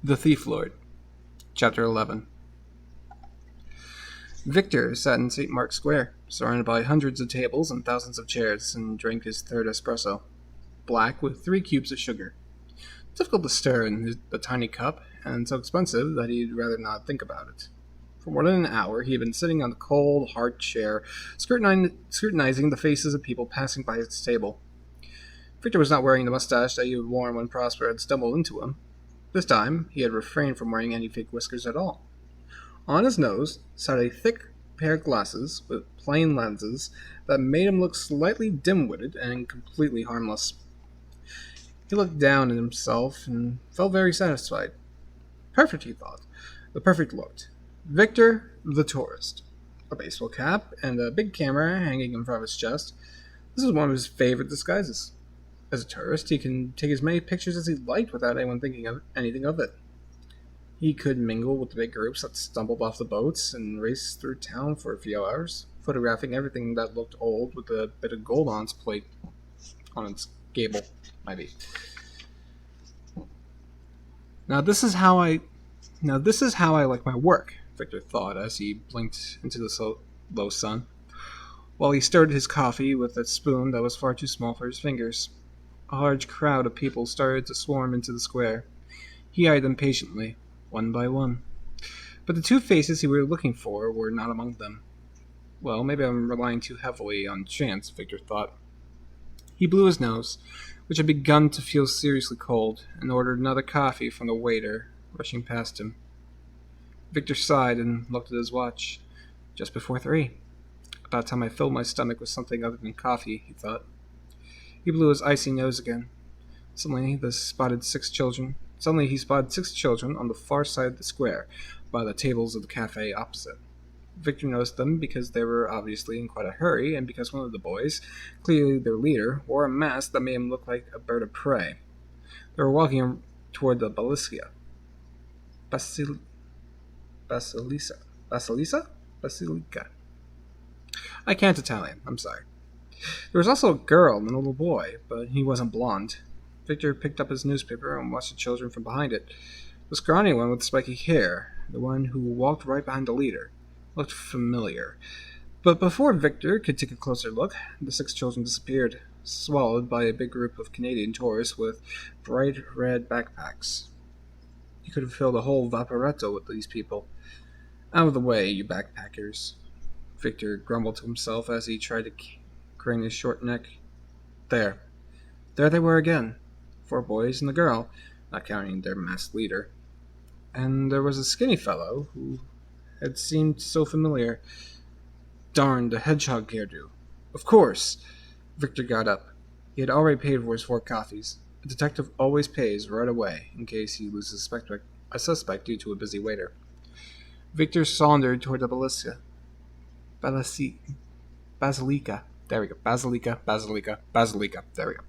The Thief Lord, Chapter 11. Victor sat in St. Mark's Square, surrounded by hundreds of tables and thousands of chairs, and drank his third espresso, black with 3 cubes of sugar. Difficult to stir in the tiny cup, and so expensive that he'd rather not think about it. For more than an hour, he had been sitting on the cold, hard chair, scrutinizing the faces of people passing by his table. Victor was not wearing the mustache that he had worn when Prosper had stumbled into him. This time, he had refrained from wearing any fake whiskers at all. On his nose sat a thick pair of glasses with plain lenses that made him look slightly dim-witted and completely harmless. He looked down at himself and felt very satisfied. Perfect, he thought. The perfect looked. Victor, the tourist. A baseball cap and a big camera hanging in front of his chest. This was one of his favorite disguises. As a tourist, he can take as many pictures as he liked without anyone thinking of anything of it. He could mingle with the big groups that stumbled off the boats and race through town for a few hours, photographing everything that looked old with a bit of gold on its plate, on its gable, maybe. Now this is how I like my work, Victor thought as he blinked into the low sun, while he stirred his coffee with a spoon that was far too small for his fingers. A large crowd of people started to swarm into the square. He eyed them patiently, one by one. But the 2 faces he was looking for were not among them. Well, maybe I'm relying too heavily on chance, Victor thought. He blew his nose, which had begun to feel seriously cold, and ordered another coffee from the waiter, rushing past him. Victor sighed and looked at his watch. Just before 3. About time I filled my stomach with something other than coffee, he thought. He blew his icy nose again. Suddenly he spotted 6 children on the far side of the square, by the tables of the cafe opposite. Victor noticed them because they were obviously in quite a hurry, and because one of the boys, clearly their leader, wore a mask that made him look like a bird of prey. They were walking toward the Basilica. Basilica? I can't Italian, I'm sorry. There was also a girl and a little boy, but he wasn't blonde. Victor picked up his newspaper and watched the children from behind it. The scrawny one with spiky hair, the one who walked right behind the leader, looked familiar. But before Victor could take a closer look, the 6 children disappeared, swallowed by a big group of Canadian tourists with bright red backpacks. You could have filled a whole Vaporetto with these people. Out of the way, you backpackers, Victor grumbled to himself as he tried to crane his short neck. There they were again. 4 boys and a girl, not counting their masked leader. And there was a skinny fellow who had seemed so familiar. Darn, the hedgehog hairdo. Of course! Victor got up. He had already paid for his 4 coffees. A detective always pays right away, in case he loses a suspect due to a busy waiter. Victor sauntered toward the Basilica. There we go. Basilica. There we go.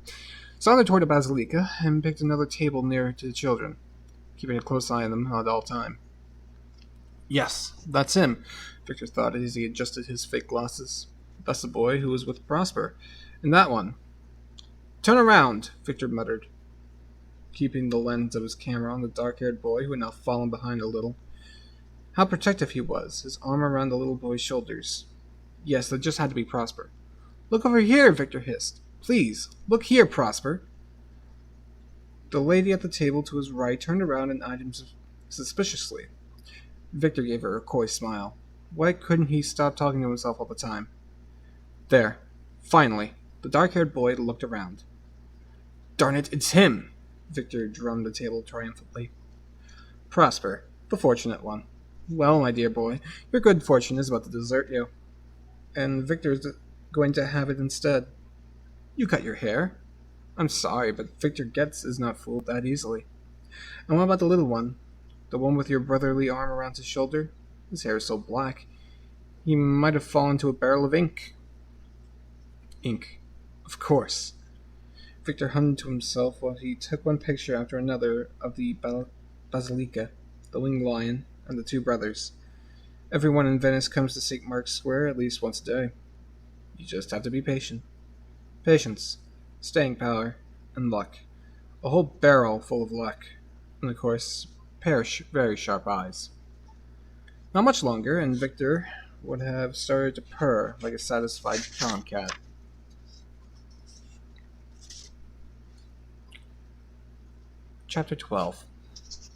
Sauntered toward the Basilica and picked another table near to the children, keeping a close eye on them at all time. Yes, that's him, Victor thought as he adjusted his fake glasses. That's the boy who was with Prosper. And that one. Turn around, Victor muttered, keeping the lens of his camera on the dark-haired boy who had now fallen behind a little. How protective he was, his arm around the little boy's shoulders. Yes, that just had to be Prosper. Look over here, Victor hissed. Please, look here, Prosper. The lady at the table to his right turned around and eyed him suspiciously. Victor gave her a coy smile. Why couldn't he stop talking to himself all the time? There. Finally. The dark-haired boy looked around. Darn it, it's him! Victor drummed the table triumphantly. Prosper, the fortunate one. Well, my dear boy, your good fortune is about to desert you. And Victor's going to have it instead. You cut your hair. I'm sorry, but Victor Getz is not fooled that easily. And what about the little one? The one with your brotherly arm around his shoulder? His hair is so black. He might have fallen into a barrel of ink. Ink. Of course. Victor hummed to himself while he took one picture after another of the Basilica, the winged lion, and the 2 brothers. Everyone in Venice comes to St. Mark's Square at least once a day. You just have to be patient. Patience, staying power, and luck. A whole barrel full of luck. And of course, pair of very sharp eyes. Not much longer, and Victor would have started to purr like a satisfied tomcat. Chapter 12.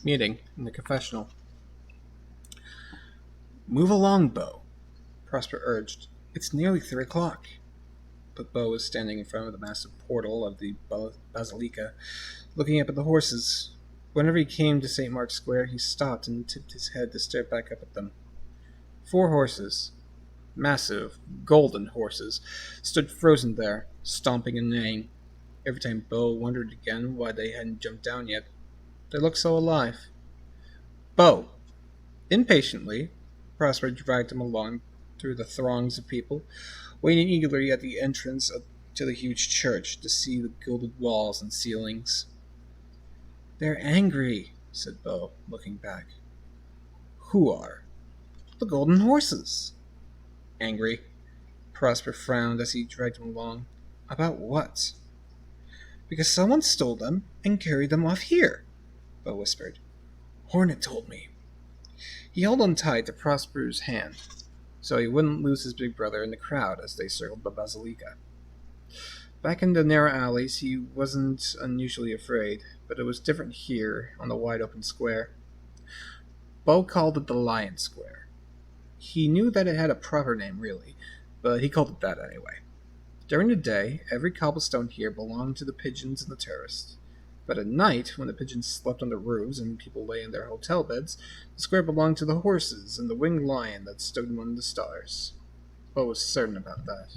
Meeting in the confessional. Move along, Bo, Prosper urged. It's nearly 3 o'clock. But Bo was standing in front of the massive portal of the Basilica, looking up at the horses. Whenever he came to St. Mark's Square, he stopped and tipped his head to stare back up at them. 4 horses, massive, golden horses, stood frozen there, stomping and neighing. Every time Bo wondered again why they hadn't jumped down yet. They looked so alive. Bo! Impatiently, Prosper dragged him along through the throngs of people, waiting eagerly at the entrance to the huge church to see the gilded walls and ceilings. They're angry, said Bo, looking back. Who are? The golden horses. Angry? Prosper frowned as he dragged him along. About what? Because someone stole them and carried them off here, Bo whispered. Hornet told me. He held on tight to Prosper's hand, so he wouldn't lose his big brother in the crowd as they circled the Basilica. Back in the narrow alleys, he wasn't unusually afraid, but it was different here on the wide open square. Bo called it the Lion Square. He knew that it had a proper name, really, but he called it that anyway. During the day, every cobblestone here belonged to the pigeons and the tourists. But at night, when the pigeons slept on the roofs and people lay in their hotel beds, the square belonged to the horses and the winged lion that stood among the stars. Bo was certain about that.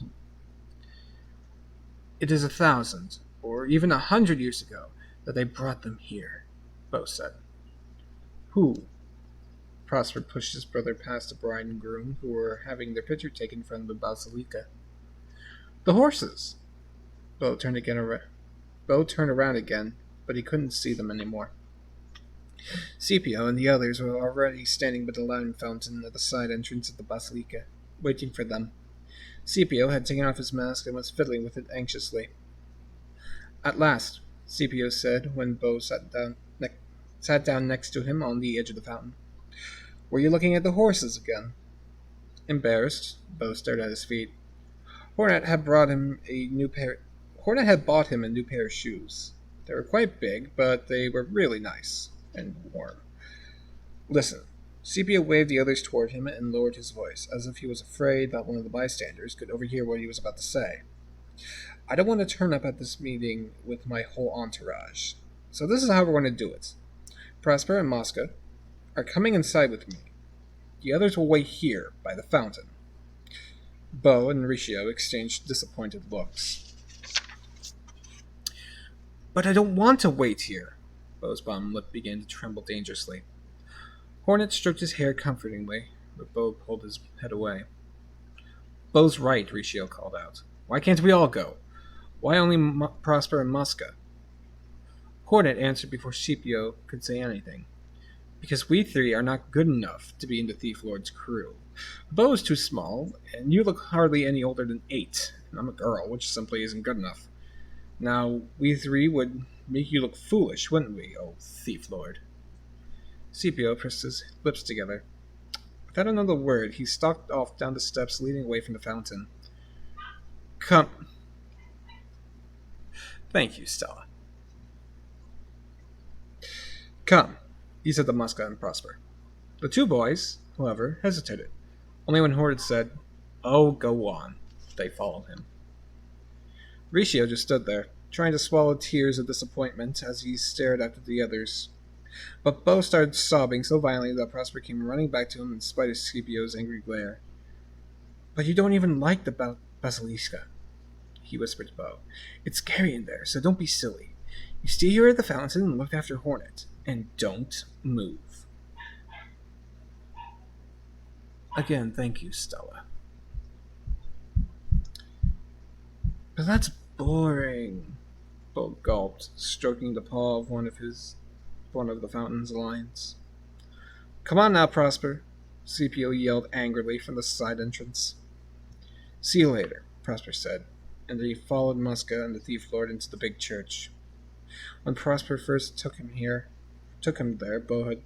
It is 1,000, or even 100 years ago, that they brought them here, Bo said. Who? Prosper pushed his brother past the bride and groom, who were having their picture taken in front of the Basilica. The horses! Bo turned around again, but he couldn't see them anymore. Scipio and the others were already standing by the Latin fountain at the side entrance of the Basilica, waiting for them. Scipio had taken off his mask and was fiddling with it anxiously. At last, Scipio said, when Bo sat down next to him on the edge of the fountain. Were you looking at the horses again? Embarrassed, Bo stared at his feet. Hornet had bought him a new pair of shoes. They were quite big, but they were really nice and warm. Listen. Scipio waved the others toward him and lowered his voice, as if he was afraid that one of the bystanders could overhear what he was about to say. I don't want to turn up at this meeting with my whole entourage. So this is how we're going to do it. Prosper and Mosca are coming inside with me. The others will wait here, by the fountain. Bo and Riccio exchanged disappointed looks. But I don't want to wait here. Bo's bottom lip began to tremble dangerously. Hornet stroked his hair comfortingly, but Bo pulled his head away. Bo's right, Riccio called out. Why can't we all go? Why only Prosper and Mosca? Hornet answered before Scipio could say anything. Because we 3 are not good enough to be in the Thief Lord's crew. Bo is too small, and you look hardly any older than 8, and I'm a girl, which simply isn't good enough. Now, we 3 would make you look foolish, wouldn't we, oh Thief Lord? Scipio pressed his lips together. Without another word, he stalked off down the steps leading away from the fountain. Come. Thank you, Stella. Come, he said to Mosca and Prosper. The 2 boys, however, hesitated. Only when Hornet said, Oh, go on, they followed him. Riccio just stood there, trying to swallow tears of disappointment as he stared after the others. But Bo started sobbing so violently that Prosper came running back to him in spite of Scipio's angry glare. But you don't even like the Basilica, he whispered to Bo. It's scary in there, so don't be silly. You stay here at the fountain and look after Hornet, and don't move. Again, thank you, Stella. But that's boring, Bo gulped, stroking the paw of one of the fountain's lions. Come on now, Prosper, Scipio yelled angrily from the side entrance. See you later, Prosper said, and he followed Mosca and the Thief Lord into the big church. When Prosper first took him there, Bo had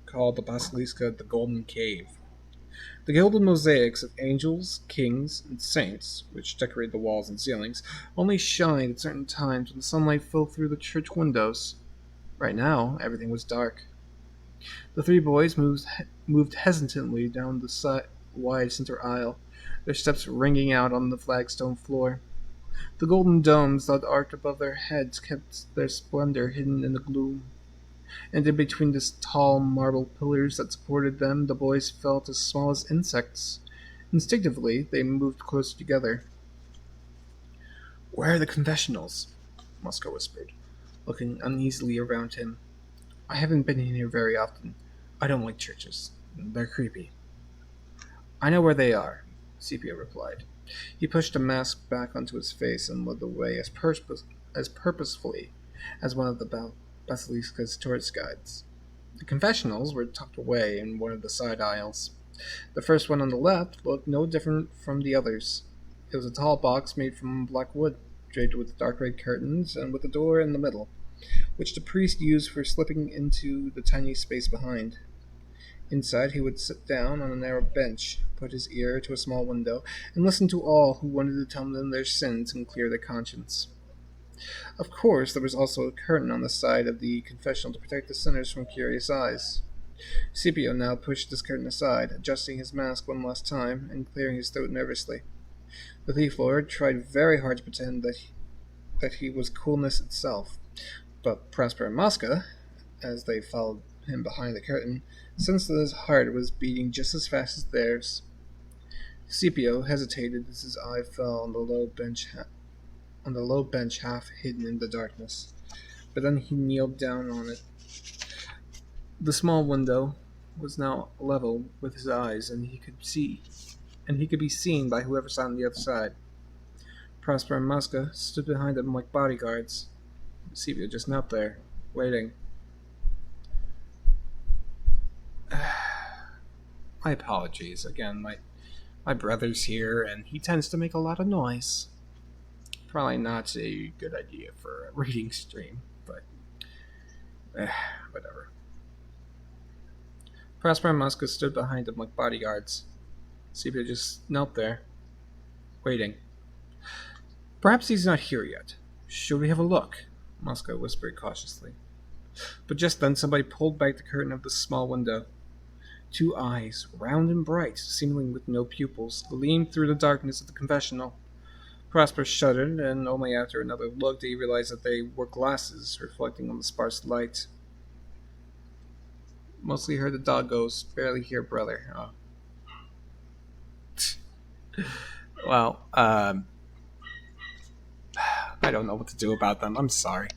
called the Basilica the Golden Cave. The gilded mosaics of angels, kings, and saints, which decorate the walls and ceilings, only shined at certain times when the sunlight fell through the church windows. Right now, everything was dark. The three boys moved hesitantly down the wide center aisle, their steps ringing out on the flagstone floor. The golden domes that arched above their heads kept their splendor hidden in the gloom, and in between the tall marble pillars that supported them, the boys felt as small as insects. Instinctively, they moved closer together. "Where are the confessionals?" Moscow whispered, looking uneasily around him. "I haven't been in here very often. I don't like churches. They're creepy." "I know where they are," Sepia replied. He pushed a mask back onto his face and led the way as purposefully as one of the Basilica's tourist guides. The confessionals were tucked away in one of the side aisles. The first one on the left looked no different from the others. It was a tall box made from black wood, draped with dark red curtains and with a door in the middle, which the priest used for slipping into the tiny space behind. Inside, he would sit down on a narrow bench, put his ear to a small window, and listen to all who wanted to tell them their sins and clear their conscience. Of course, there was also a curtain on the side of the confessional to protect the sinners from curious eyes. Scipio now pushed this curtain aside, adjusting his mask one last time and clearing his throat nervously. The thief lord tried very hard to pretend that he was coolness itself, but Prosper and Mosca, as they followed him behind the curtain, sensed that his heart was beating just as fast as theirs. Scipio hesitated as his eye fell on the low bench half hidden in the darkness, but then he kneeled down on it. The small window was now level with his eyes, and he could be seen by whoever sat on the other side. Prosper and Mosca stood behind him like bodyguards. Scipio just knelt there, waiting. My apologies. Again, my brother's here, and he tends to make a lot of noise. Probably not a good idea for a reading stream, but whatever. Prosper and Mosca stood behind him like bodyguards. Scipio just knelt there, waiting. "Perhaps he's not here yet. Should we have a look?" Mosca whispered cautiously. But just then somebody pulled back the curtain of the small window. Two eyes, round and bright, seemingly with no pupils, gleamed through the darkness of the confessional. Prosper shuddered, and only after another look did he realize that they were glasses reflecting on the sparse light. "Mostly heard the doggos, barely hear brother." Oh. Well, I don't know what to do about them. I'm sorry.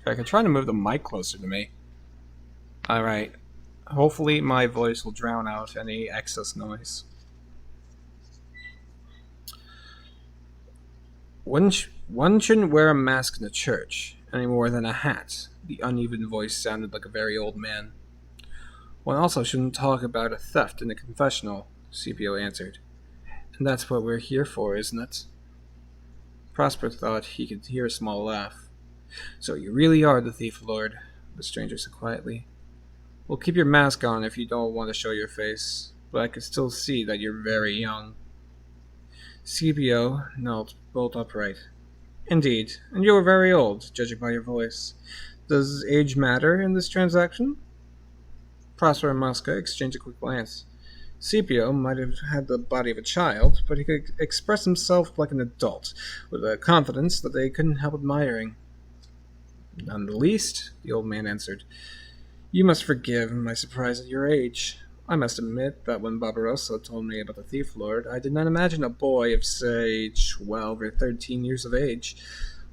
I can try to move the mic closer to me. Alright. Hopefully my voice will drown out any excess noise. One shouldn't wear a mask in the church, any more than a hat. The uneven voice sounded like a very old man. One also shouldn't talk about a theft in a confessional, Scipio answered. And that's what we're here for, isn't it? Prosper thought he could hear a small laugh. "So you really are the thief lord," the stranger said quietly. "We'll keep your mask on if you don't want to show your face, but I can still see that you're very young." Scipio knelt bolt upright. "Indeed, and you are very old, judging by your voice. Does age matter in this transaction?" Prosper and Mosca exchanged a quick glance. Scipio might have had the body of a child, but he could express himself like an adult, with a confidence that they couldn't help admiring. "None the least," the old man answered. "You must forgive my surprise at your age. I must admit that when Barbarossa told me about the thief lord, I did not imagine a boy of, say, 12 or 13 years of age.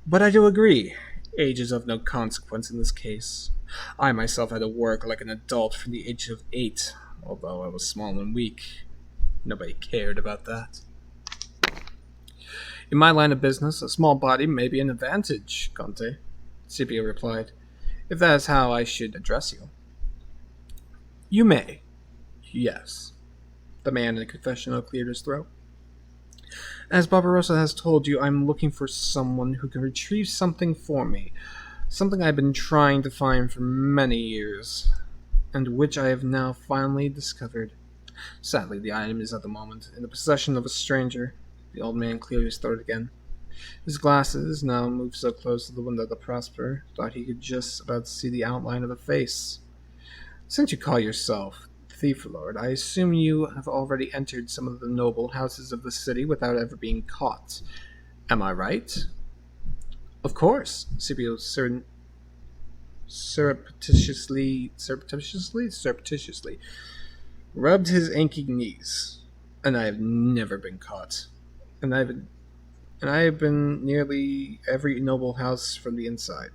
But I do agree, age is of no consequence in this case. I myself had to work like an adult from the age of 8, although I was small and weak. Nobody cared about that. In my line of business, a small body may be an advantage, Conte," Scipio replied, "if that is how I should address you." "You may. Yes." The man in the confessional cleared his throat. "As Barbarossa has told you, I'm looking for someone who can retrieve something for me. Something I've been trying to find for many years." and which I have now finally discovered. Sadly, the item is at the moment in the possession of a stranger. The old man cleared his throat again. His glasses now moved so close to the window that Prosper thought he could just about see the outline of a face. Since you call yourself Thief Lord, I assume you have already entered some of the noble houses of the city without ever being caught. Am I right? Of course, Scipio surreptitiously rubbed his aching knees. And I have never been caught. And I have been nearly every noble house from the inside.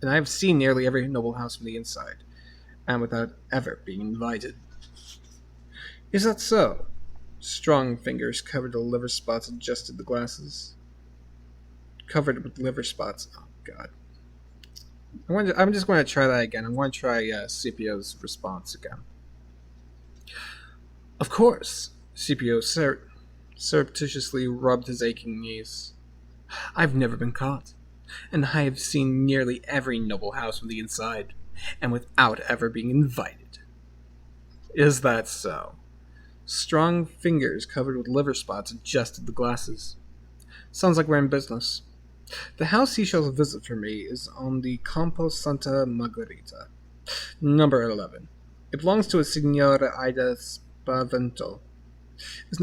And I have seen nearly every noble house from the inside, and without ever being invited. Is that so? Strong fingers covered the liver spots adjusted the glasses. Covered with liver spots. Oh, God. I'm just going to try that again. I'm going to try Scipio's response again. Of course, Scipio surreptitiously rubbed his aching knees. I've never been caught, and I have seen nearly every noble house from the inside, and without ever being invited. Is that so? Strong fingers covered with liver spots adjusted the glasses. Sounds like we're in business. The house he shall visit for me is on the Campo Santa Margarita, number 11. It belongs to a Signora Ida Spavento. It is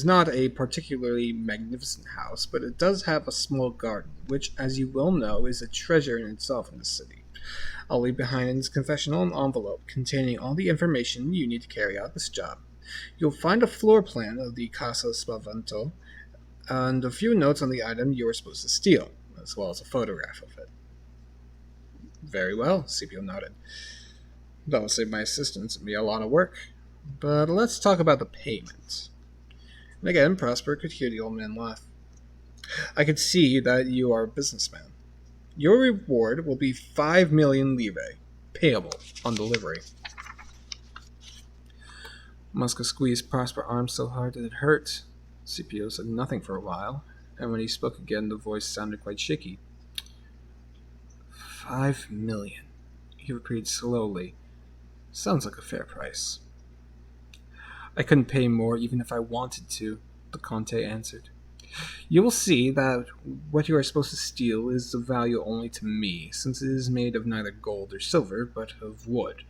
not a particularly magnificent house, but it does have a small garden, which, as you well know, is a treasure in itself in the city. I'll leave behind in this confessional an envelope containing all the information you need to carry out this job. You'll find a floor plan of the Casa Spavento and a few notes on the item you are supposed to steal, as well as a photograph of it. Very well, Scipio nodded. That will save my assistants and be a lot of work. But let's talk about the payment. And again, Prosper could hear the old man laugh. I could see that you are a businessman. Your reward will be 5 million lire, payable on delivery. Mosca squeezed Prosper's arm so hard that it hurt. Scipio said nothing for a while, and when he spoke again, the voice sounded quite shaky. 5 million, he repeated slowly. Sounds like a fair price. I couldn't pay more even if I wanted to, the Conte answered. You will see that what you are supposed to steal is of value only to me, since it is made of neither gold or silver, but of wood.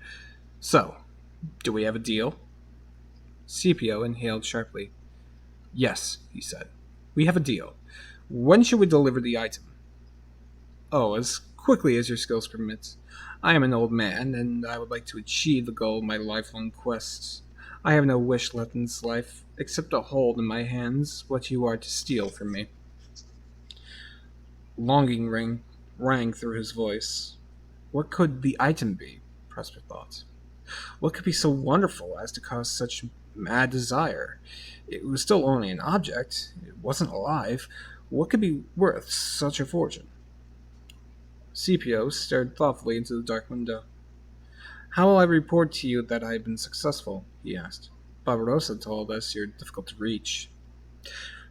So, do we have a deal? Scipio inhaled sharply. Yes, he said. We have a deal. When should we deliver the item? Oh, as quickly as your skills permit. I am an old man, and I would like to achieve the goal of my lifelong quest. I have no wish left in this life, except to hold in my hands what you are to steal from me. Longing rang through his voice. What could the item be? Prosper thought. What could be so wonderful as to cause such mad desire? It was still only an object. It wasn't alive. What could be worth such a fortune? Scipio stared thoughtfully into the dark window. How will I report to you that I have been successful? He asked. Barbarossa told us you're difficult to reach.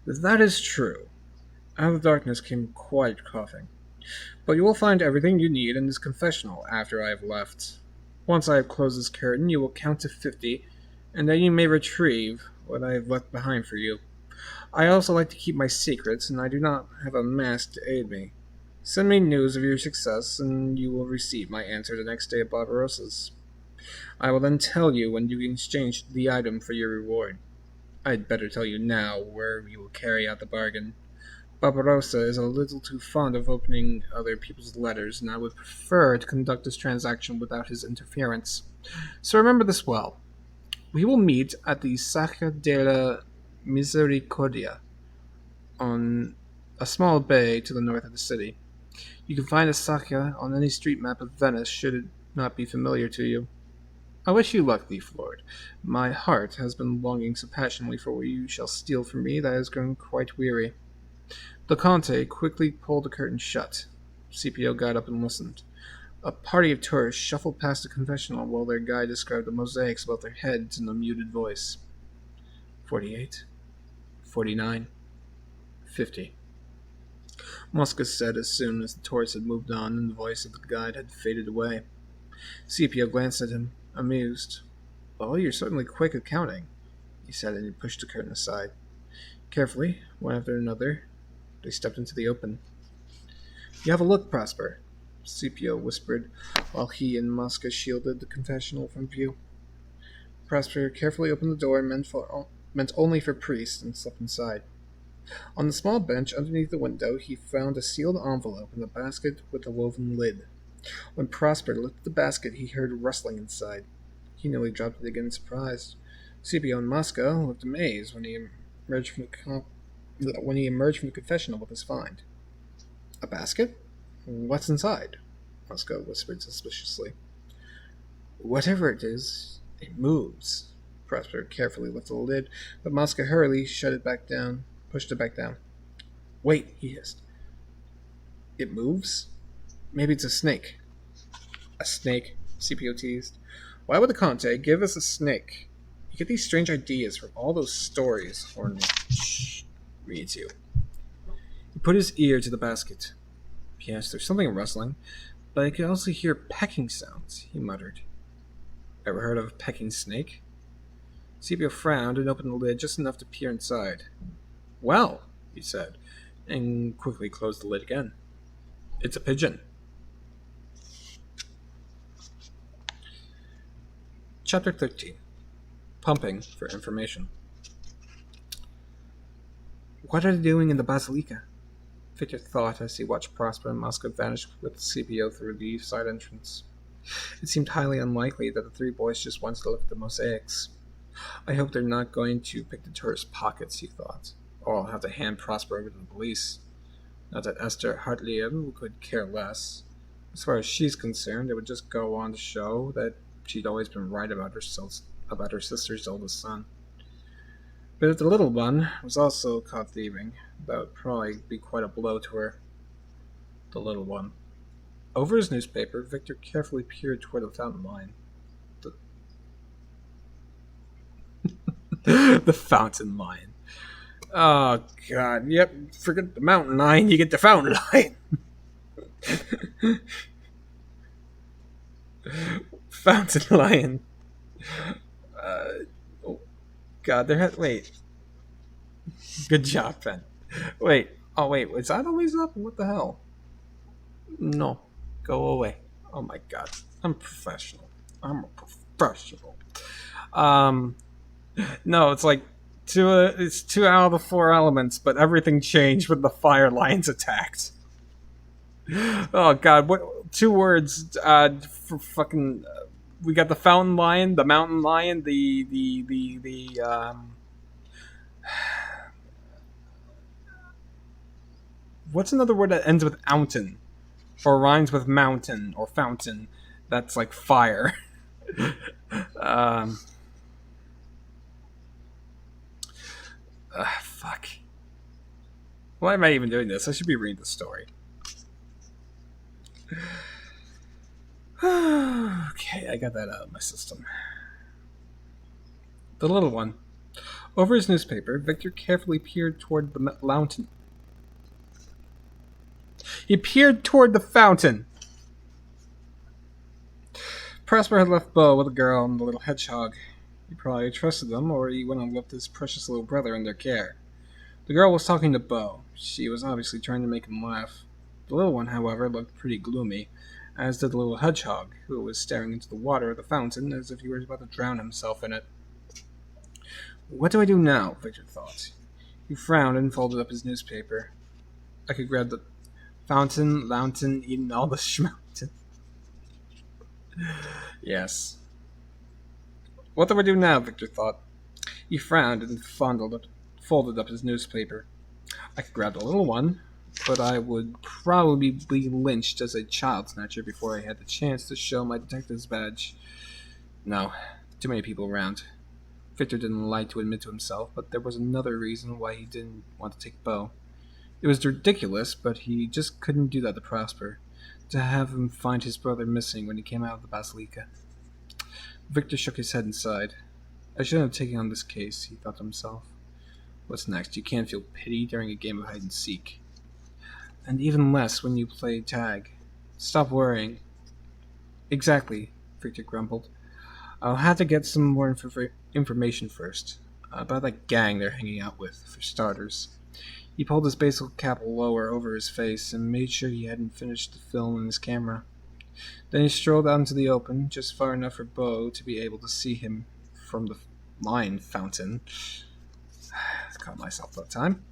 That is true. Out of the darkness came a quiet coughing. But you will find everything you need in this confessional after I have left. Once I have closed this curtain, you will count to 50, and then you may retrieve what I have left behind for you. I also like to keep my secrets, and I do not have a mask to aid me. Send me news of your success, and you will receive my answer the next day at Barbarossa's. I will then tell you when you can exchange the item for your reward. I'd better tell you now where you will carry out the bargain. Barbarossa is a little too fond of opening other people's letters, and I would prefer to conduct this transaction without his interference. So remember this well. We will meet at the Sacra della Misericordia, on a small bay to the north of the city. You can find a Sacra on any street map of Venice, should it not be familiar to you. I wish you luck, Thief Lord. My heart has been longing so passionately for what you shall steal from me that I has grown quite weary. The Conte quickly pulled the curtain shut. Scipio got up and listened. A party of tourists shuffled past the confessional while their guide described the mosaics above their heads in a muted voice. 48, 49, 50. Mosca said as soon as the tourists had moved on and the voice of the guide had faded away. Scipio glanced at him, amused. "Well, you're certainly quick at counting," he said, and he pushed the curtain aside. Carefully, one after another, they stepped into the open. "You have a look, Prosper," Scipio whispered, while he and Mosca shielded the confessional from view. Prosper carefully opened the door meant only for priests and stepped inside. On the small bench underneath the window, he found a sealed envelope and a basket with a woven lid. When Prosper lifted the basket, he heard rustling inside. He nearly dropped it again in surprise. Scipio and Mosca looked amazed when he emerged from the confessional with his find. "A basket? What's inside?" Mosca whispered suspiciously. "Whatever it is, it moves." Prosper carefully lifted the lid, but Mosca hurriedly pushed it back down. "Wait," he hissed. "It moves? Maybe it's a snake." "A snake?" Scipio teased. "Why would the Conte give us a snake? You get these strange ideas from all those stories Horn reads you." He put his ear to the basket. "Yes, there's something rustling, but I could also hear pecking sounds," he muttered. "Ever heard of a pecking snake?" Scipio frowned and opened the lid just enough to peer inside. "Well," he said, and quickly closed the lid again. "It's a pigeon." Chapter 13. Pumping for Information. "What are they doing in the Basilica?" Victor thought as he watched Prosper and Mosca vanish with Scipio through the side entrance. It seemed highly unlikely that the three boys just wanted to look at the mosaics. "I hope they're not going to pick the tourists' pockets," he thought, "or I'll have to hand Prosper over to the police. Not that Esther Hartlieb could care less. As far as she's concerned, it would just go on to show that she'd always been right about her sister's oldest son. But if the little one was also caught thieving, that would probably be quite a blow to her." The little one. Over his newspaper, Victor carefully peered toward the fountain line. The fountain line. Oh, God. Yep, forget the mountain line, you get the fountain line. Fountain line. Oh, God, wait. Good job, Ben. Wait. Oh, wait, was that always up? What the hell? No. Go away. Oh, my God. I'm professional. I'm a professional. No, it's like it's 2 out of the 4 elements, but everything changed when the fire lions attacked. Oh God, what 2 words? For fucking, we got the fountain lion, the mountain lion, the what's another word that ends with ountain, or rhymes with mountain or fountain? That's like fire. Fuck. Why am I even doing this? I should be reading the story. Okay, I got that out of my system. The little one. Over his newspaper, Victor carefully peered toward the mountain. He peered toward the fountain. Prosper had left Bo with a girl and the little hedgehog. He probably trusted them, or he wouldn't have left his precious little brother in their care. The girl was talking to Bo. She was obviously trying to make him laugh. The little one, however, looked pretty gloomy, as did the little hedgehog, who was staring into the water of the fountain as if he were about to drown himself in it. What do I do now? Victor thought. He frowned and folded up his newspaper. I could grab the fountain, lountain, eating all the schmountain. Yes. What do I do now? Victor thought. He frowned and folded up his newspaper. I could grab the little one, but I would probably be lynched as a child snatcher before I had the chance to show my detective's badge. No, too many people around. Victor didn't like to admit to himself, but there was another reason why he didn't want to take Bo. It was ridiculous, but he just couldn't do that to Prosper, to have him find his brother missing when he came out of the Basilica. Victor shook his head and sighed. I shouldn't have taken on this case, he thought to himself. What's next? You can't feel pity during a game of hide-and-seek. And even less when you play tag. Stop worrying. Exactly, Victor grumbled. I'll have to get some more information first. About that gang they're hanging out with, for starters. He pulled his baseball cap lower over his face and made sure he hadn't finished the film in his camera. Then he strolled out into the open, just far enough for Bo to be able to see him from the lion fountain. I caught myself that time.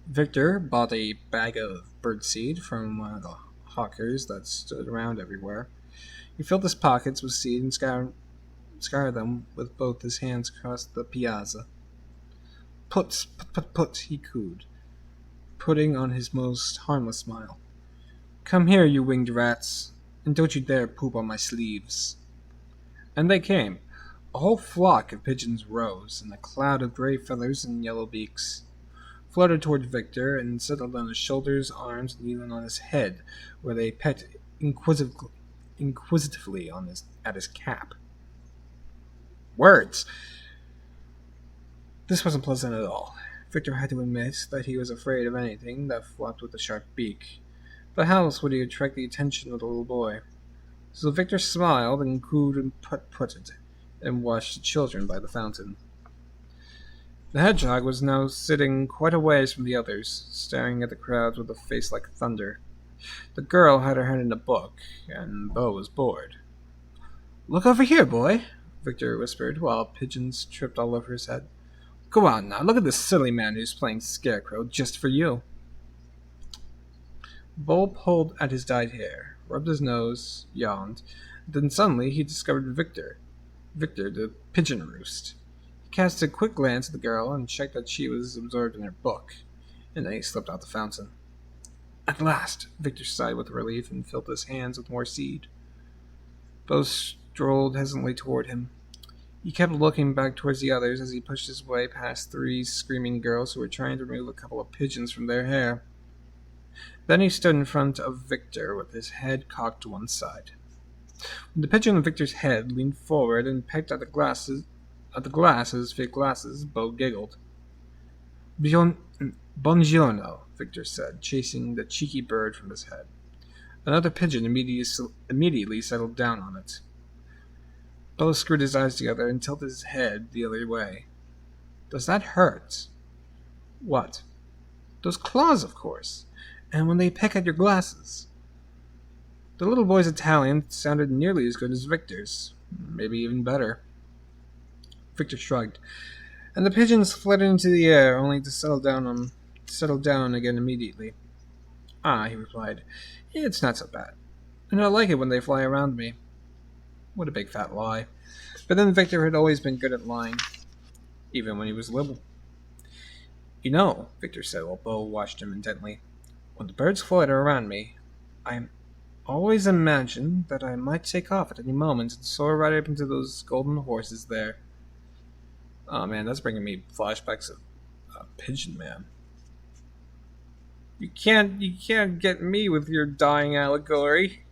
Victor bought a bag of birdseed from one of the hawkers that stood around everywhere. He filled his pockets with seed and scoured them with both his hands across the piazza. Put, he cooed, putting on his most harmless smile. Come here, you winged rats, and don't you dare poop on my sleeves. And they came. A whole flock of pigeons rose, and a cloud of gray feathers and yellow beaks floated toward Victor and settled on his shoulders, arms, and even on his head, where they pecked inquisitively at his cap. Words! This wasn't pleasant at all. Victor had to admit that he was afraid of anything that flapped with a sharp beak. But how else would he attract the attention of the little boy? So Victor smiled and cooed and put-putted, and watched the children by the fountain. The hedgehog was now sitting quite a ways from the others, staring at the crowd with a face like thunder. The girl had her hand in a book, and Bo was bored. Look over here, boy, Victor whispered, while pigeons tripped all over his head. Go on now, look at this silly man who's playing scarecrow just for you. Bo pulled at his dyed hair, rubbed his nose, yawned, then suddenly he discovered Victor. Victor, the pigeon roost. He cast a quick glance at the girl and checked that she was absorbed in her book, and then he slipped out the fountain. At last, Victor sighed with relief and filled his hands with more seed. Bo strolled hesitantly toward him. He kept looking back towards the others as he pushed his way past 3 screaming girls who were trying to remove a couple of pigeons from their hair. Then he stood in front of Victor with his head cocked to one side. When the pigeon on Victor's head leaned forward and pecked at the glass of his fake glasses, Bo giggled. Buongiorno, Victor said, chasing the cheeky bird from his head. Another pigeon immediately settled down on it. Bo screwed his eyes together and tilted his head the other way. Does that hurt? What? Those claws, of course. And when they peck at your glasses. The little boy's Italian sounded nearly as good as Victor's, maybe even better. Victor shrugged, and the pigeons fluttered into the air, only to settle down again immediately. Ah, he replied, it's not so bad, and I like it when they fly around me. What a big fat lie. But then Victor had always been good at lying, even when he was little. You know, Victor said while Bo watched him intently, when the birds flutter around me, I always imagine that I might take off at any moment and soar right up into those golden horses there. Oh man, that's bringing me flashbacks of Pigeon Man. You can't get me with your dying allegory.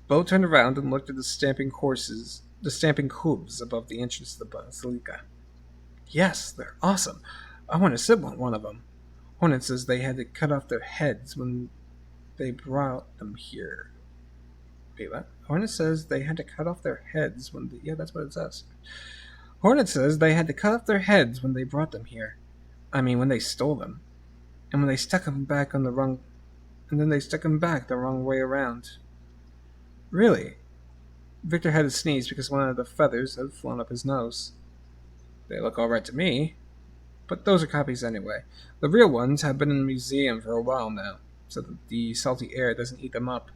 Bo turned around and looked at the stamping hooves above the entrance to the Basilica. Yes, they're awesome. I want to sit on one of them. Hornet says they had to cut off their heads when they brought them here. Wait, what? Hornet says they had to cut off their heads when yeah, that's what it says. Hornet says they had to cut off their heads when they brought them here. I mean, when they stole them. And when they stuck them back on the wrong... And then they stuck them back the wrong way around. Really? Victor had to sneeze because one of the feathers had flown up his nose. They look alright to me. But those are copies anyway. The real ones have been in the museum for a while now, so that the salty air doesn't eat them up.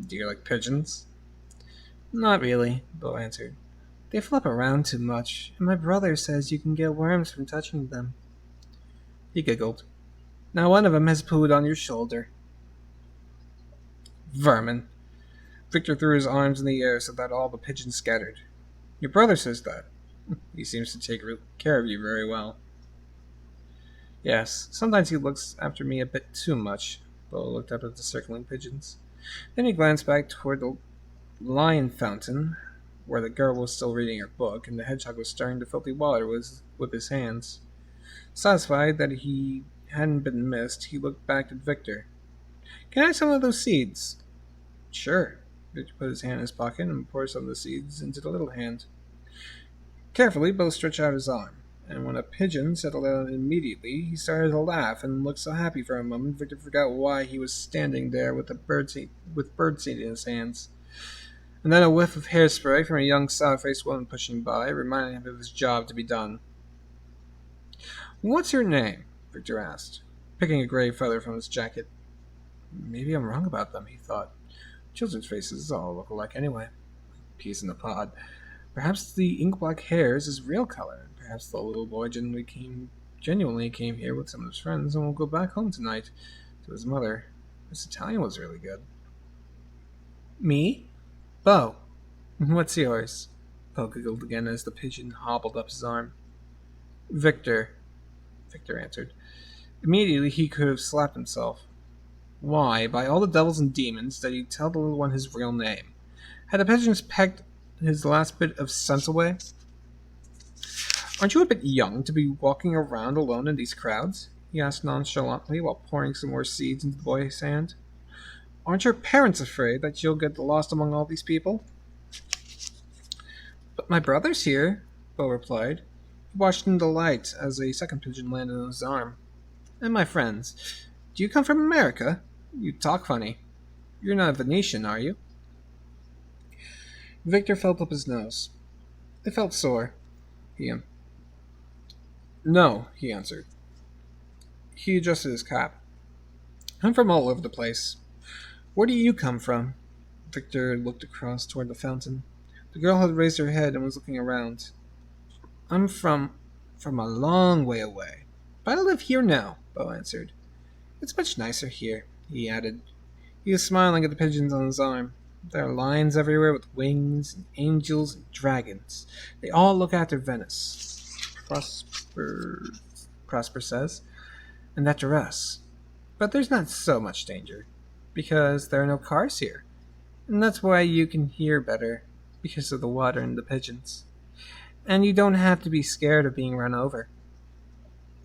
Do you like pigeons? Not really, Bo answered. They flop around too much, and my brother says you can get worms from touching them. He giggled. Now one of them has pooed on your shoulder. Vermin. Victor threw his arms in the air so that all the pigeons scattered. Your brother says that. He seems to take care of you very well. Yes, sometimes he looks after me a bit too much. Bo looked up at the circling pigeons. Then he glanced back toward the lion fountain, where the girl was still reading her book, and the hedgehog was stirring the filthy water with his hands. Satisfied that he hadn't been missed, he looked back at Victor. Can I have some of those seeds? Sure. Victor put his hand in his pocket and poured some of the seeds into the little hand. Carefully, Bo stretched out his arm, and when a pigeon settled down immediately, he started to laugh and looked so happy for a moment Victor forgot why he was standing there with birdseed in his hands. And then a whiff of hairspray from a young sour-faced woman pushing by reminded him of his job to be done. "What's your name?" Victor asked, picking a gray feather from his jacket. Maybe I'm wrong about them, he thought. Children's faces all look alike anyway. Peas in the pod. Perhaps the ink-black hair is his real color. Perhaps the little boy genuinely came here with some of his friends and will go back home tonight to his mother. This Italian was really good. Me? Bo. What's yours? Bo giggled again as the pigeon hobbled up his arm. Victor, Victor answered. Immediately he could have slapped himself. Why, by all the devils and demons, did he tell the little one his real name? Had the pigeons pecked his last bit of sense away? Aren't you a bit young to be walking around alone in these crowds? He asked nonchalantly while pouring some more seeds into the boy's hand. Aren't your parents afraid that you'll get lost among all these people? But my brother's here, Bo replied. He watched in delight as a second pigeon landed on his arm. And my friends. Do you come from America? You talk funny. You're not a Venetian, are you? Victor felt up his nose. It felt sore. No, he answered. He adjusted his cap. I'm from all over the place. Where do you come from? Victor looked across toward the fountain. The girl had raised her head and was looking around. I'm from a long way away. But I live here now, Bo answered. It's much nicer here, he added. He was smiling at the pigeons on his arm. There are lions everywhere with wings, and angels, and dragons. They all look after Venice. Prosper says. And after us. But there's not so much danger, because there are no cars here. And that's why you can hear better, because of the water and the pigeons. And you don't have to be scared of being run over.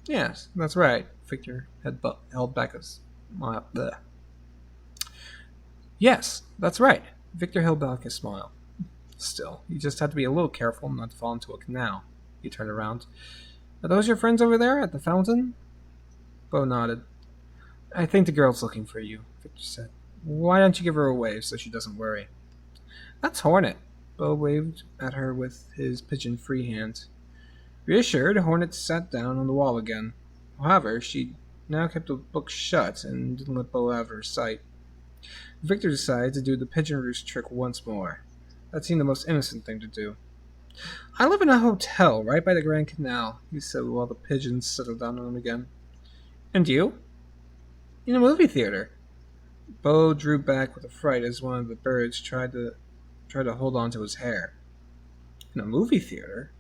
Yes, that's right. Victor had held back a smile. Bleh. Yes, that's right. Victor held back a smile. Still, you just have to be a little careful not to fall into a canal. He turned around. Are those your friends over there at the fountain? Bo nodded. I think the girl's looking for you, Victor said. Why don't you give her a wave so she doesn't worry? That's Hornet. Bo waved at her with his pigeon-free hand. Reassured, Hornet sat down on the wall again. However, she now kept the book shut and didn't let Bo out of her sight. Victor decided to do the pigeon roost trick once more. That seemed the most innocent thing to do. I live in a hotel right by the Grand Canal, he said while the pigeons settled down on him again. And you? In a movie theater. Bo drew back with a fright as one of the birds tried to hold on to his hair. In a movie theater?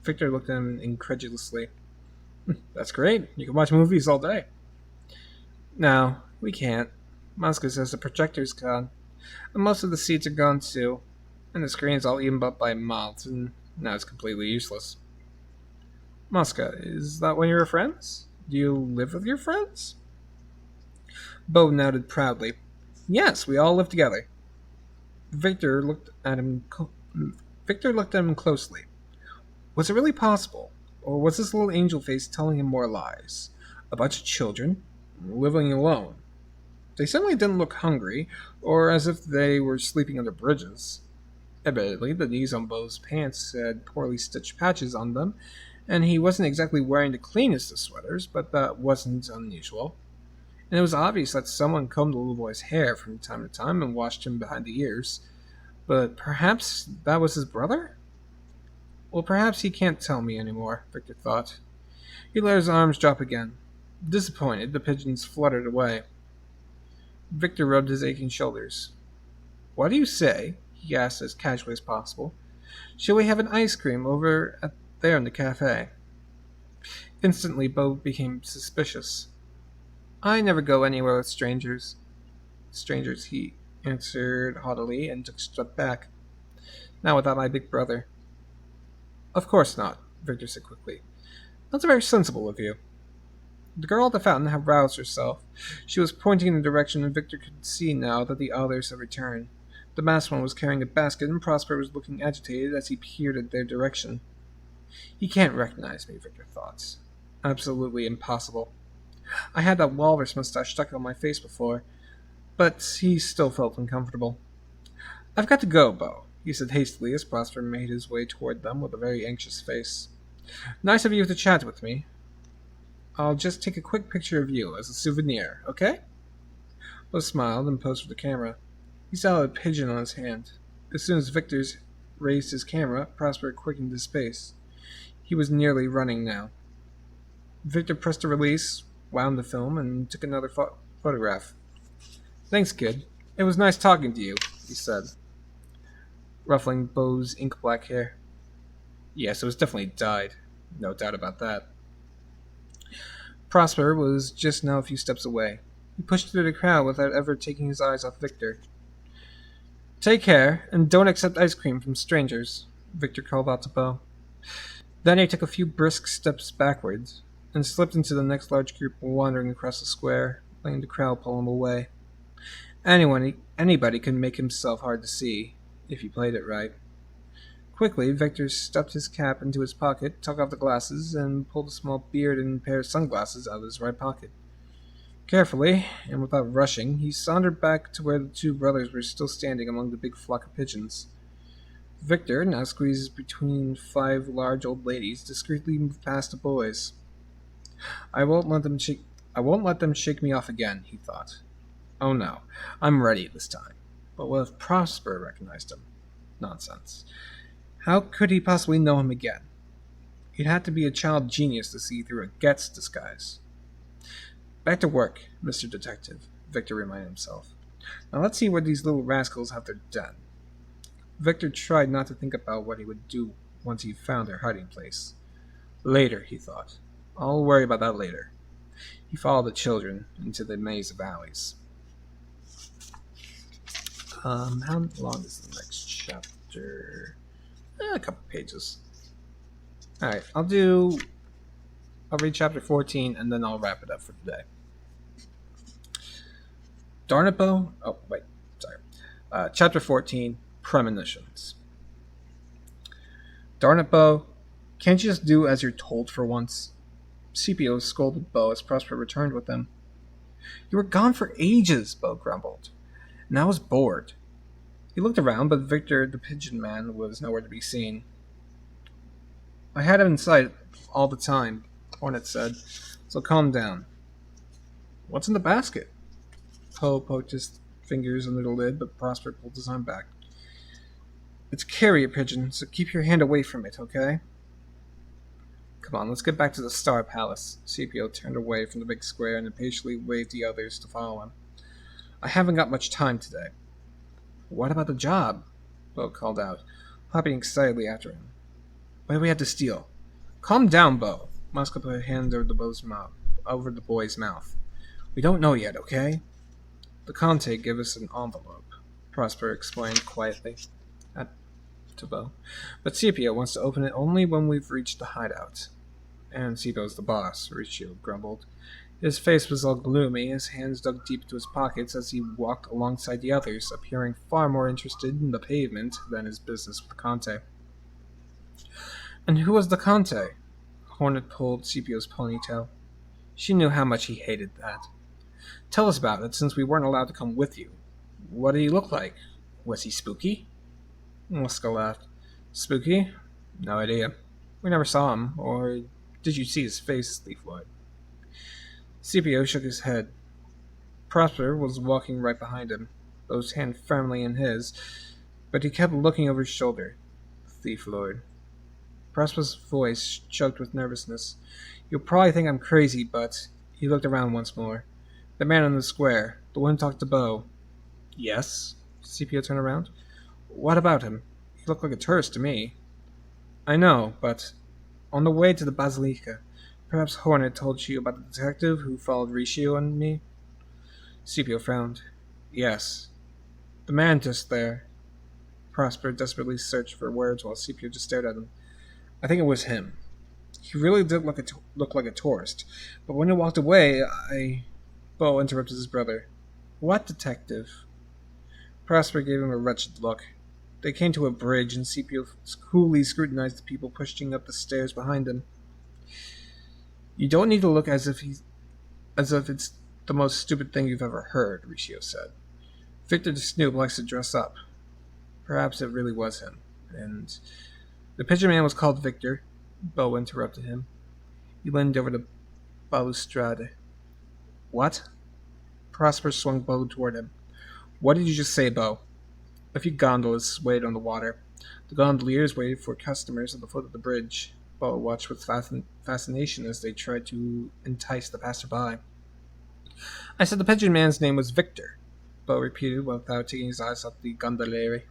Victor looked at him incredulously. That's great. You can watch movies all day. No, we can't. Mosca says the projector's gone. And most of the seats are gone too. And the screen's all eaten up by moths, and now it's completely useless. Mosca, is that one of your friends? Do you live with your friends? Bo nodded proudly. Yes, we all live together. Victor looked at him closely. Was it really possible? Or was this little angel face telling him more lies? A bunch of children, living alone. They certainly didn't look hungry, or as if they were sleeping under bridges. Admittedly, the knees on Bo's pants had poorly stitched patches on them, and he wasn't exactly wearing the cleanest of sweaters, but that wasn't unusual. And it was obvious that someone combed the little boy's hair from time to time and washed him behind the ears. But perhaps that was his brother? Well, perhaps he can't tell me anymore, Victor thought. He let his arms drop again. Disappointed, the pigeons fluttered away. Victor rubbed his aching shoulders. What do you say? He asked as casually as possible. Shall we have an ice cream over there in the cafe? Instantly, Bo became suspicious. I never go anywhere with strangers. Strangers, he answered haughtily and took a step back. Not without my big brother. Of course not, Victor said quickly. That's very sensible of you. The girl at the fountain had roused herself. She was pointing in the direction, and Victor could see now that the others had returned. The masked one was carrying a basket, and Prosper was looking agitated as he peered at their direction. He can't recognize me, Victor thought. Absolutely impossible. I had that walrus mustache stuck on my face before, but he still felt uncomfortable. I've got to go, Bo, he said hastily as Prosper made his way toward them with a very anxious face. Nice of you to chat with me. I'll just take a quick picture of you as a souvenir, okay? Bo smiled and posed for the camera. He saw a pigeon on his hand. As soon as Victor raised his camera, Prosper quickened his pace. He was nearly running now. Victor pressed a release, wound the film, and took another photograph. Thanks, kid. It was nice talking to you, he said, ruffling Bo's ink-black hair. Yes, it was definitely dyed. No doubt about that. Prosper was just now a few steps away. He pushed through the crowd without ever taking his eyes off Victor. Take care, and don't accept ice cream from strangers, Victor called out to Bo. Then he took a few brisk steps backwards, and slipped into the next large group wandering across the square, letting the crowd pull him away. Anybody could make himself hard to see, if he played it right. Quickly, Victor stuffed his cap into his pocket, took off the glasses, and pulled a small beard and pair of sunglasses out of his right pocket. Carefully, and without rushing, he sauntered back to where the two brothers were still standing among the big flock of pigeons. Victor, now squeezed between 5 large old ladies, discreetly moved past the boys. I won't let them shake me off again, he thought. Oh no, I'm ready this time. But what if Prosper recognized him? Nonsense. How could he possibly know him again? He'd have to be a child genius to see through a Getz disguise. Back to work, Mr. Detective, Victor reminded himself. Now let's see where these little rascals have their den. Victor tried not to think about what he would do once he found their hiding place. Later, he thought. I'll worry about that later. He followed the children into the maze of alleys. How long is the next chapter? A couple pages. Alright, I'll read chapter 14 and then I'll wrap it up for today. Darn it, Bo. Oh, wait. Sorry. Chapter 14, Premonitions. Darn it, Bo. Can't you just do as you're told for once? Scipio scolded Bo as Prosper returned with them. You were gone for ages, Bo grumbled. And I was bored. He looked around, but Victor the Pigeon Man was nowhere to be seen. I had him in sight all the time, Hornet said, so calm down. What's in the basket? Poe poked his fingers under the lid, but Prosper pulled his arm back. It's carrier pigeon, so keep your hand away from it, okay? Come on, let's get back to the Star Palace. Scipio turned away from the big square and impatiently waved the others to follow him. I haven't got much time today. What about the job? Bo called out, hopping excitedly after him. What do we have to steal? Calm down, Bo. Moscow put a hand over the boy's mouth. We don't know yet, okay? The Conte gave us an envelope, Prosper explained quietly to Bo. But Scipio wants to open it only when we've reached the hideout. And Scipio's the boss, Riccio grumbled. His face was all gloomy, his hands dug deep into his pockets as he walked alongside the others, appearing far more interested in the pavement than his business with the Conte. And who was the Conte? Hornet pulled Scipio's ponytail. She knew how much he hated that. Tell us about it, since we weren't allowed to come with you. What did he look like? Was he spooky? Moscow laughed. Spooky? No idea. We never saw him, or did you see his face, Leaf Lloyd? Scipio shook his head. Prosper was walking right behind him, Bo's hand firmly in his, but he kept looking over his shoulder. Thief Lord. Prosper's voice choked with nervousness. You'll probably think I'm crazy, but... He looked around once more. The man in the square, the one who talked to Bo. Yes? Scipio turned around. What about him? He looked like a tourist to me. I know, but... On the way to the Basilica, perhaps Hornet told you about the detective who followed Riccio and me? Scipio frowned. Yes. The man just there. Prosper desperately searched for words while Scipio just stared at him. I think it was him. He really did look like a tourist. But when he walked away, I... Bo interrupted his brother. What detective? Prosper gave him a wretched look. They came to a bridge, and Scipio coolly scrutinized the people pushing up the stairs behind him. You don't need to look as if it's the most stupid thing you've ever heard, Riccio said. Victor the Snoop likes to dress up. Perhaps it really was him. And the pigeon man was called Victor. Bo interrupted him. He leaned over the balustrade. What? Prosper swung Bo toward him. What did you just say, Bo? A few gondolas swayed on the water. The gondoliers waited for customers at the foot of the bridge. Bo watched with fascination as they tried to entice the passerby. I said the pigeon man's name was Victor, Bo repeated without taking his eyes off the gondoliere.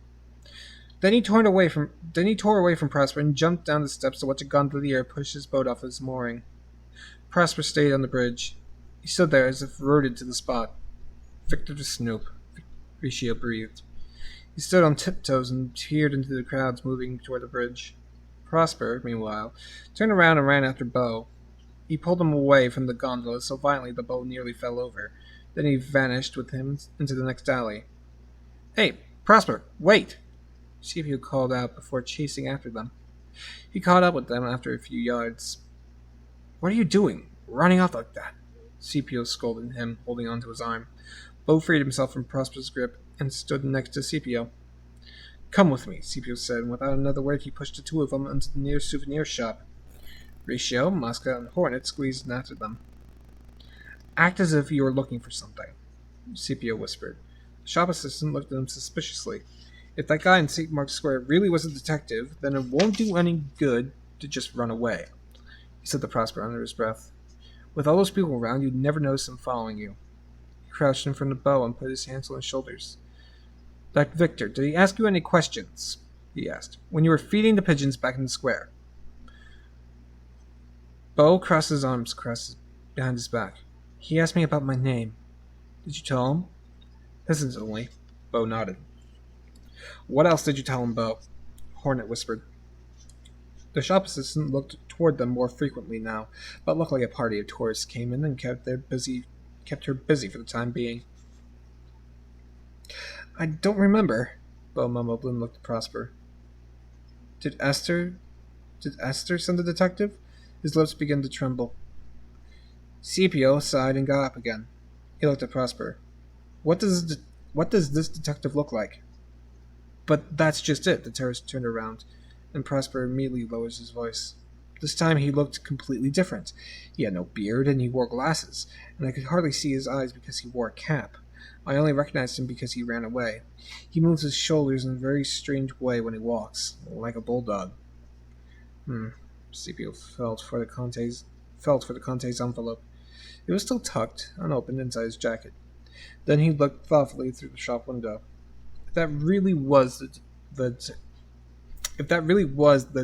Then he tore away from Prosper and jumped down the steps to watch a gondolier push his boat off its mooring. Prosper stayed on the bridge. He stood there as if rooted to the spot. Victor the Snoop, Riccio breathed. He stood on tiptoes and peered into the crowds moving toward the bridge. Prosper, meanwhile, turned around and ran after Bo. He pulled him away from the gondola so violently the Bo nearly fell over. Then he vanished with him into the next alley. Hey, Prosper, wait! Scipio called out before chasing after them. He caught up with them after a few yards. What are you doing? Running off like that? Scipio scolded him, holding onto his arm. Bo freed himself from Prosper's grip and stood next to Scipio. Come with me, Scipio said, and without another word he pushed the two of them into the nearest souvenir shop. Riccio, Mosca, and Hornet squeezed in after them. Act as if you were looking for something, Scipio whispered. The shop assistant looked at him suspiciously. If that guy in St. Mark's Square really was a detective, then it won't do any good to just run away, he said to Prosper under his breath. With all those people around, you'd never notice them following you. He crouched in front of Bo and put his hands on his shoulders. That Victor, did he ask you any questions? He asked, when you were feeding the pigeons back in the square. Bo crossed his arms behind his back. He asked me about my name. Did you tell him? Hesitantly, Bo nodded. What else did you tell him, Bo? Hornet whispered. The shop assistant looked toward them more frequently now, but luckily a party of tourists came in and kept her busy for the time being. I don't remember, Bo mumbled and looked at Prosper. Did Esther send the detective? His lips began to tremble. Scipio sighed and got up again. He looked at Prosper. What does this detective look like? But that's just it, the terrorist turned around, and Prosper immediately lowers his voice. This time he looked completely different. He had no beard, and he wore glasses, and I could hardly see his eyes because he wore a cap. I only recognized him because he ran away. He moves his shoulders in a very strange way when he walks, like a bulldog. Scipio felt for the Conte's envelope. It was still tucked, unopened inside his jacket. Then he looked thoughtfully through the shop window. If that really was the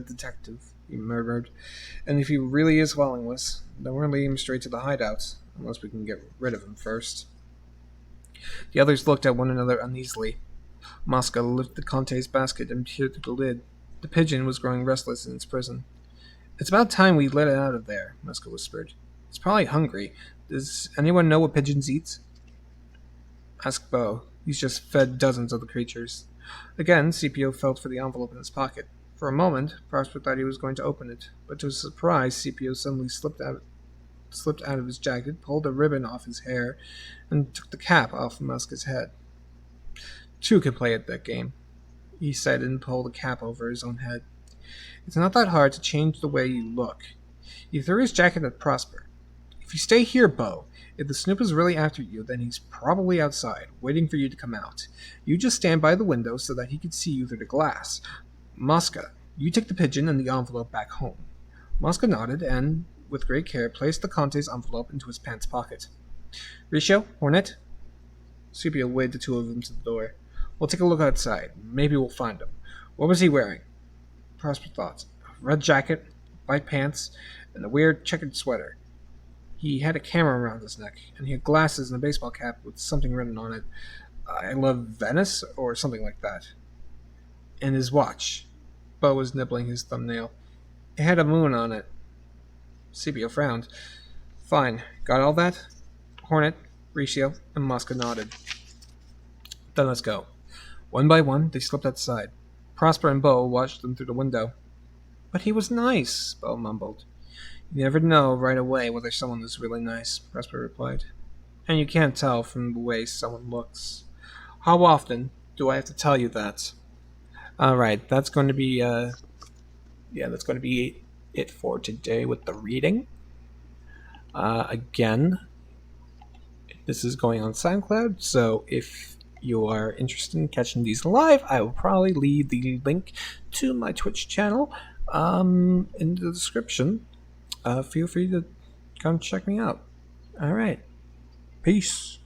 detective, he murmured, and if he really is following us, then we're leading him straight to the hideout, unless we can get rid of him first. The others looked at one another uneasily. Mosca lifted the Conte's basket and peered through the lid. The pigeon was growing restless in its prison. It's about time we let it out of there, Mosca whispered. It's probably hungry. Does anyone know what pigeons eat? Asked Bo. He's just fed dozens of the creatures. Again, Scipio felt for the envelope in his pocket. For a moment, Prosper thought he was going to open it, but to his surprise, Scipio suddenly slipped out of his jacket, pulled a ribbon off his hair, and took the cap off Mosca's head. Two could play at that game, he said, and pulled the cap over his own head. It's not that hard to change the way you look. He threw his jacket at Prosper. If you stay here, Bo, if the Snoop is really after you, then he's probably outside, waiting for you to come out. You just stand by the window so that he can see you through the glass. Mosca, you take the pigeon and the envelope back home. Mosca nodded and, with great care, placed the Conte's envelope into his pants pocket. Riccio, Hornet? Scipio waved the two of them to the door. We'll take a look outside. Maybe we'll find him. What was he wearing? Prosper thought. A red jacket, white pants, and a weird checkered sweater. He had a camera around his neck, and he had glasses and a baseball cap with something written on it. I love Venice, or something like that. And his watch. Bo was nibbling his thumbnail. It had a moon on it. Scipio frowned. Fine. Got all that? Hornet, Riccio, and Mosca nodded. Then let's go. One by one, they slipped outside. Prosper and Bo watched them through the window. But he was nice, Bo mumbled. You never know right away whether someone is really nice, Prosper replied. And you can't tell from the way someone looks. How often do I have to tell you that? Alright, that's going to be that's going to be it for today with the reading. Again, this is going on SoundCloud, so if you are interested in catching these live, I will probably leave the link to my Twitch channel in the description. Feel free to come check me out. Alright. Peace.